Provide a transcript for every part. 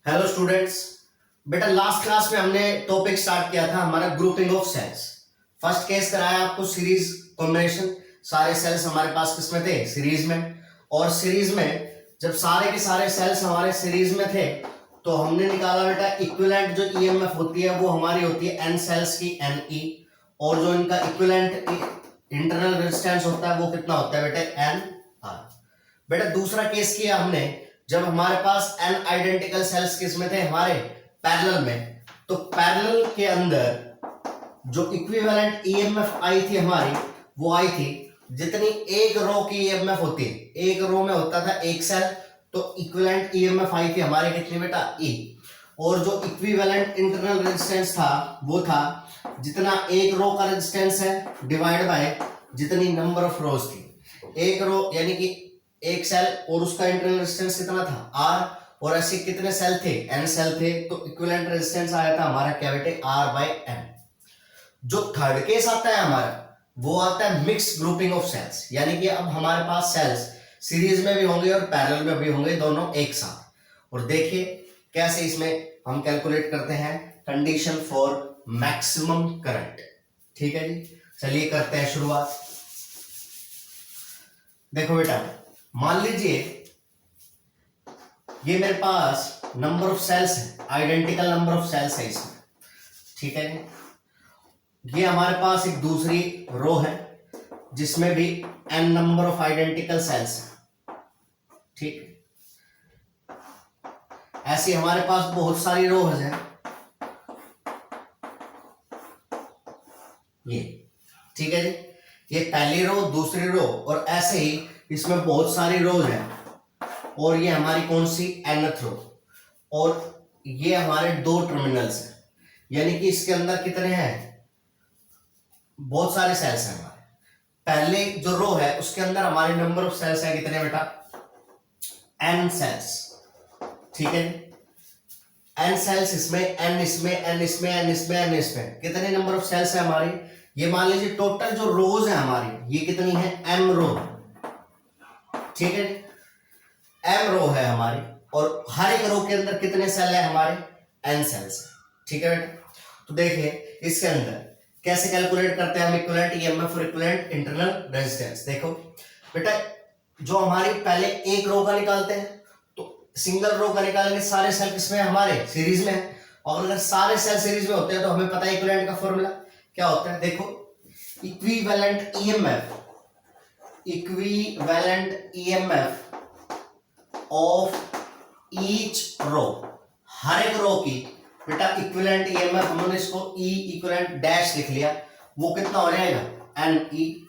Hello students. बेटा last class में हमने टॉपिक स्टार्ट किया था हमारा grouping of cells. First case कराया आपको सीरीज कॉम्बिनेशन। सारे सेल्स हमारे पास किसमें थे? सीरीज में। और सीरीज में जब सारे के सारे सेल्स हमारे सीरीज में थे तो हमने निकाला बेटा इक्विवेलेंट जो ईएमएफ होती है वो हमारी होती है एन सेल्स की एनई, और जो इनका इक्विवेलेंट इंटरनल रेजिस्टेंस होता है वो कितना होता है बेटा एन आर। बेटा दूसरा केस किया हमने जब हमारे पास एन आइडेंटिकल सेल्स किसमें थे? हमारे पैरेलल में। तो पैरेलल के अंदर जो इक्विवेलेंट ईएमएफ आई थी हमारी वो आई थी जितनी एक रो की ईएमएफ होती है, एक रो में होता था एक सेल, तो इक्विवेलेंट ईएमएफ आई थी हमारे कितनी बेटा? ई। और जो इक्विवेलेंट इंटरनल रेजिस्टेंस था वो था जितना एक रो का रेजिस्टेंस है डिवाइड बाय जितनी नंबर ऑफ रोज थी। एक रो यानी कि एक सेल और उसका इंटरनल रेजिस्टेंस कितना था? आर। और ऐसे कितने सेल थे? एन सेल थे, तो इक्विवेलेंट रेजिस्टेंस आया था हमारा क्या बेटे? R by N. जो थर्ड केस आता है हमारा वो आता है मिक्स ग्रुपिंग ऑफ सेल्स, यानी कि अब हमारे पास सेल्स सीरीज में भी होंगे और पैरेलल में भी होंगे, दोनों एक साथ। और देखिए कैसे इसमें हम कैलकुलेट करते हैं कंडीशन फॉर मैक्सिमम करंट। ठीक है जी, चलिए करते हैं शुरुआत। देखो बेटा, मान लीजिए ये मेरे पास नंबर ऑफ सेल्स है, आइडेंटिकल नंबर ऑफ सेल्स है इसमें। ठीक है, ये हमारे पास एक दूसरी रो है जिसमें भी n number of identical sales है। ठीक, ऐसी हमारे पास बहुत सारी रोज हैं ये। ठीक है जी, ये पहली रो, दूसरी रो, और ऐसे ही इसमें बहुत सारी रोज हैं। और ये हमारी कौन सी? nth रो। और ये हमारे दो टर्मिनल्स हैं, यानी कि इसके अंदर कितने हैं? बहुत सारे सेल्स हैं हमारे। पहले जो रो है उसके अंदर हमारे नंबर ऑफ सेल्स है कितने बेटा? n cells. ठीक है, n सेल्स इसमें, n इसमें, n इसमें, n इसमें, n इसमें, कितने नंबर ऑफ सेल्स है हमारी? ये मान लीजिए टोटल जो रोज है हमारी ये कितनी है? m रो। ठीक है, m रो है हमारी, और हर एक रो के अंदर कितने सेल है हमारे? n सेल्स है। ठीक है बेटा, तो देखिए इसके अंदर कैसे कैलकुलेट करते हैं हम इक्विवेलेंट ईएमएफ और इक्विवेलेंट इंटरनल रेजिस्टेंस। देखो बेटा, जो हमारी पहले एक रो का निकालते हैं तो सिंगल रो का निकालेंगे, सारे सेल किसमें हमारे? सीरीज में है। और अगर सारे सेल सीरीज में होते हैं तो हमें पता है इक्विवेलेंट का फॉर्मूला क्या होता है। देखो equivalent EMF, equivalent EMF of each row, हर एक रो की बेटा इक्विवेलेंट ईएमएफ, हमने इसको ई इक्विवेलेंट डैश लिख लिया, वो कितना हो जाएगा? N E.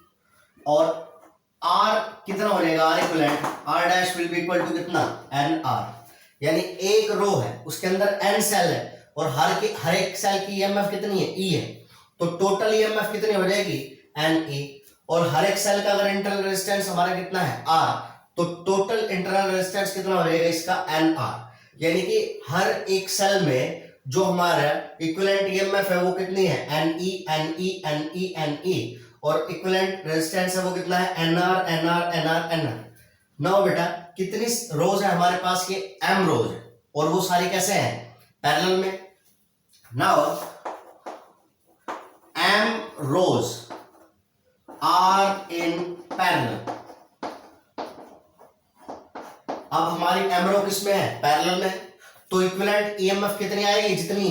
और आर कितना हो जाएगा? R equivalent, R dash will be equal to कितना? N R. यानी एक रो है उसके अंदर एन सेल है और हर एक सेल की ईएमएफ कितनी है? ई है, तो टोटल ईएमएफ कितनी हो जाएगी? N E. और हर एक सेल का अगर इंटरनल रेजिस्टेंस हमारा कितना है? आर, तो टोटल इंटरनल रेजिस्टेंस कितना हो जाएगा इसका? N R. यानी कि हर एक सेल में जो हमारा इक्विवेलेंट ईएमएफ है वो कितनी है? N E N E N E N E, और इक्विवेलेंट रेजिस्टेंस है वो कितना है? N R N R N R N R. Now बेटा कितनी रोज है हमारे पास? ये एम रोज है, और वो सारी कैसे हैं? पैरेलल में। Now M rows are in parallel. अब हमारी एम रो किसमें है? पैरेलल में। तो इक्विवेलेंट ईएमएफ कितनी आएगी? जितनी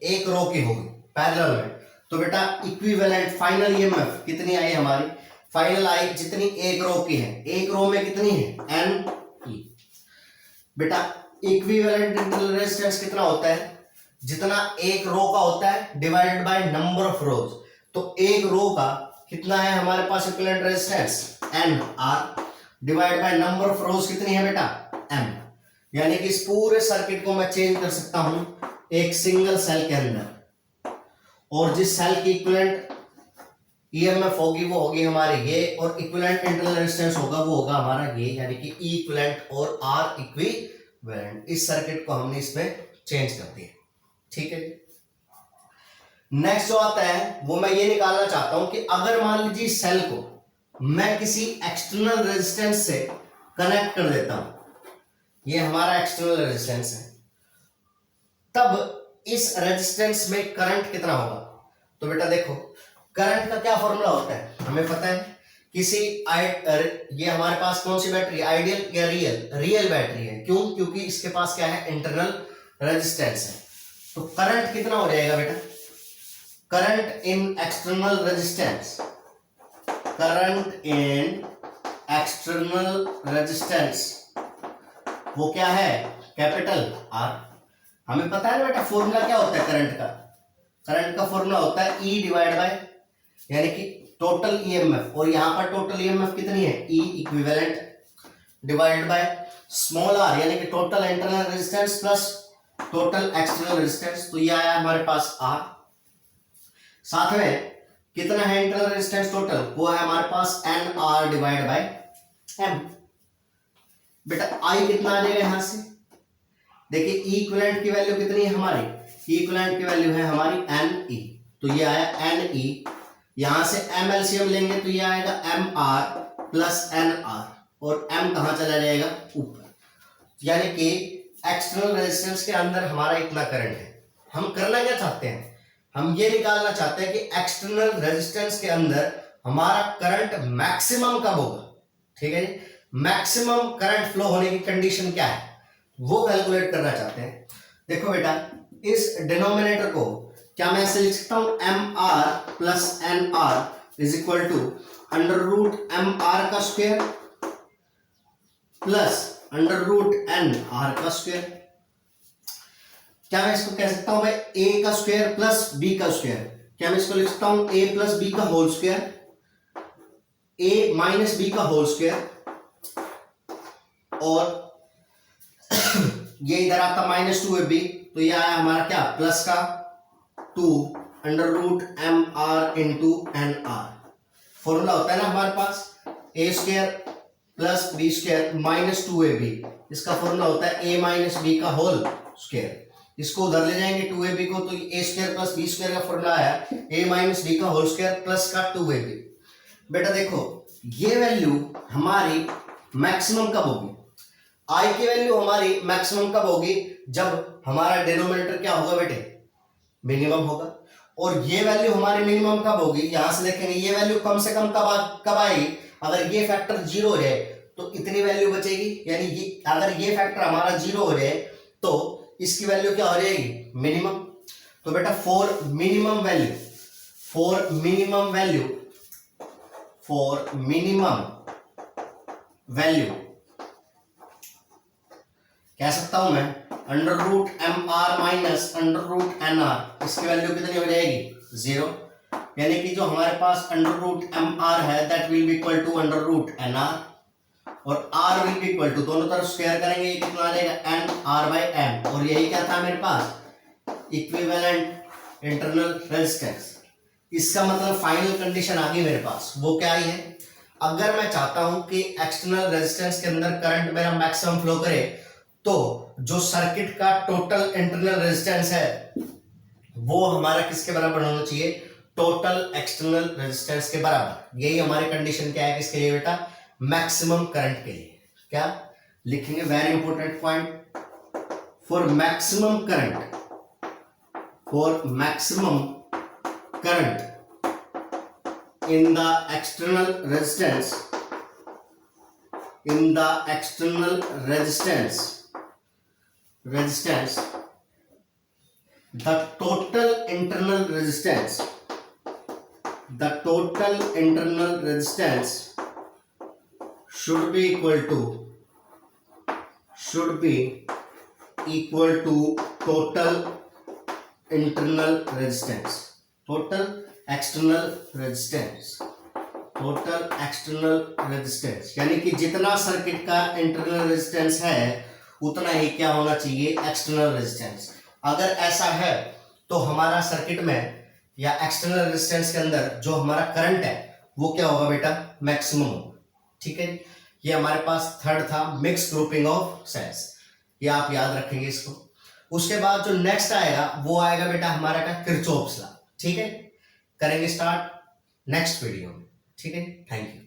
एक रो की होगी पैरेलल में। तो बेटा इक्विवेलेंट फाइनल ईएमएफ कितनी आई हमारी? फाइनल आई जितनी एक रो की है। एक रो में कितनी है? N E. बेटा इक्विवेलेंट इंटरनल रेजिस्टेंस कितना होता है? जितना एक रो का होता है divided by number of rows. तो एक रो का कितना है हमारे पास equivalent resistance? N R, divide by number of rows कितनी है बेटा? एम। यानी कि इस पूरे सर्किट को मैं चेंज कर सकता हूं एक सिंगल सेल के अंदर, और जिस सेल की इक्विवेलेंट ईएमएफ होगी वो होगी हमारे ये, और इक्विवेलेंट इंटरनल रेजिस्टेंस होगा वो होगा हमारा ये, यानी कि ई इक्विवेलेंट और आर इक्विवेलेंट। इस सर्किट को हमने इसमें चेंज कर दिया। ठीक है, नेक्स्ट जो आता है वो मैं ये निकालना चाहता हूं कि अगर मान लीजिए सेल को मैं किसी एक्सटर्नल रेजिस्टेंस से कनेक्ट कर देता हूं, ये हमारा एक्सटर्नल रेजिस्टेंस है, तब इस रेजिस्टेंस में करंट कितना होगा। तो बेटा देखो, करंट का क्या फॉर्मूला होता है, हमें पता है। किसी ये हमारे पास कौन सी बैटरी, आइडियल या रियल बैटरी है। क्यों, क्योंकि इसके पास क्या है, इंटरनल रेजिस्टेंस है। तो करंट कितना हो जाएगा बेटा, current in external resistance, current in external resistance वो क्या है, कैपिटल आर। हमें पता है ना बेटा फॉर्मूला क्या होता है करंट का, करंट का फॉर्मूला होता है ई डिवाइड बाय यानी कि टोटल ईएमएफ, और यहां पर टोटल ईएमएफ कितनी है, E equivalent divide by small R यानी कि total internal resistance plus total external resistance. तो ये आया हमारे पास आर, साथ में कितना है इंटरनल रेजिस्टेंस टोटल, वो है हमारे पास N R divide by M. बेटा आई कितना आ जाएगा यहां से, देखिए इक्विवेलेंट की वैल्यू कितनी है हमारी, इक्विवेलेंट की वैल्यू है हमारी एन ई, तो ये आया एन ई। यहां से एम एलसीएम लेंगे तो ये आएगा M R plus N R, और एम कहां चला जाएगा, ऊपर। यानी कि एक्सटर्नल रेजिस्टेंस के अंदर हमारा इतना करंट है। हम करना क्या चाहते हैं, हम ये निकालना चाहते हैं कि एक्सटर्नल रेजिस्टेंस के अंदर हमारा करंट मैक्सिमम कब होगा। ठीक है जी, मैक्सिमम करंट फ्लो होने की कंडीशन क्या है वो कैलकुलेट करना चाहते हैं। देखो बेटा, इस डिनोमिनेटर को क्या मैं ऐसे लिख सकता हूं, M R plus N R is equal to under root M R का square plus under root N R का स्क्वायर। क्या मैं इसको कह सकता हूं भाई, ए का स्क्वायर प्लस बी का स्क्वायर। क्या मैं इसको लिख सकता हूं ए प्लस बी का whole square, A minus B का होल स्क्वायर, और ये इधर आता माइनस टू ए बी, तो ये आया हमारा क्या, प्लस का 2 under root M R into N R. Formula होता है ना हमारे पास A square plus B square minus 2ab, इसका फॉर्मूला होता है ए माइनस बी का होल स्क्वायर। इसको उधर ले जाएंगे 2ab को, तो A square plus B square का फॉर्मूला है ए माइनस बी का होल स्क्वायर प्लस का 2ab। बेटा देखो, ये वैल्यू हमारी मैक्सिमम कब होगी, आई की वैल्यू हमारी मैक्सिमम कब होगी, जब हमारा डिनोमिनेटर क्या होगा बेटे, मिनिमम होगा। और ये वैल्यू हमारी मिनिमम कब होगी, यहां से देखेंगे ये वैल्यू कम से कम कब आएगी, अगर ये फैक्टर 0 हो जाए तो इतनी वैल्यू बचेगी। यानी ये अगर ये फैक्टर हमारा 0 हो जाए तो इसकी वैल्यू क्या हो जाएगी, मिनिमम। तो बेटा फॉर मिनिमम वैल्यू कह सकता हूं मैं under root M R minus under root N R, इसकी वैल्यू कितनी हो जाएगी, 0। यानी कि जो हमारे पास अंडर रूट एम आर है that will be equal to under root N R, और R will be equal to, दोनों तरफ स्क्वायर करेंगे, ये कितना आ जाएगा, एन आर बाई एम। और यही क्या था मेरे पास, इक्विवेलेंट इंटरनल रेजिस्टेंस। इसका मतलब फाइनल कंडीशन आ गई मेरे पास, वो क्या आई है, अगर मैं चाहता हूं कि एक्सटर्नल रेजिस्टेंस के अंदर करंट मेरा मैक्सिमम फ्लो करे, तो जो सर्किट का टोटल इंटरनल रेजिस्टेंस है वो हमारा किसके बराबर होना चाहिए, टोटल एक्सटर्नल रेजिस्टेंस के बराबर। यही हमारी कंडीशन क्या है किसके लिए बेटा, मैक्सिमम करंट के लिए। क्या लिखेंगे, very important point, for maximum current in the external resistance the total internal resistance should be equal to total internal resistance, total external resistance. यानी कि जितना सर्किट का इंटरनल रेजिस्टेंस है उतना ही क्या होना चाहिए, एक्सटर्नल रेजिस्टेंस। अगर ऐसा है तो हमारा सर्किट में या एक्सटर्नल रेजिस्टेंस के अंदर जो हमारा करंट है वो क्या होगा बेटा, मैक्सिमम होगा। ठीक है, ये हमारे पास थर्ड था, मिक्स ग्रुपिंग ऑफ सेल्स, ये आप याद रखेंगे इसको। उसके बाद जो नेक्स्ट आएगा वो आएगा बेटा हमारा का किरचॉफ्स लॉ। ठीक है, करेंगे स्टार्ट नेक्स्ट वीडियो में। ठीक है, थैंक यू।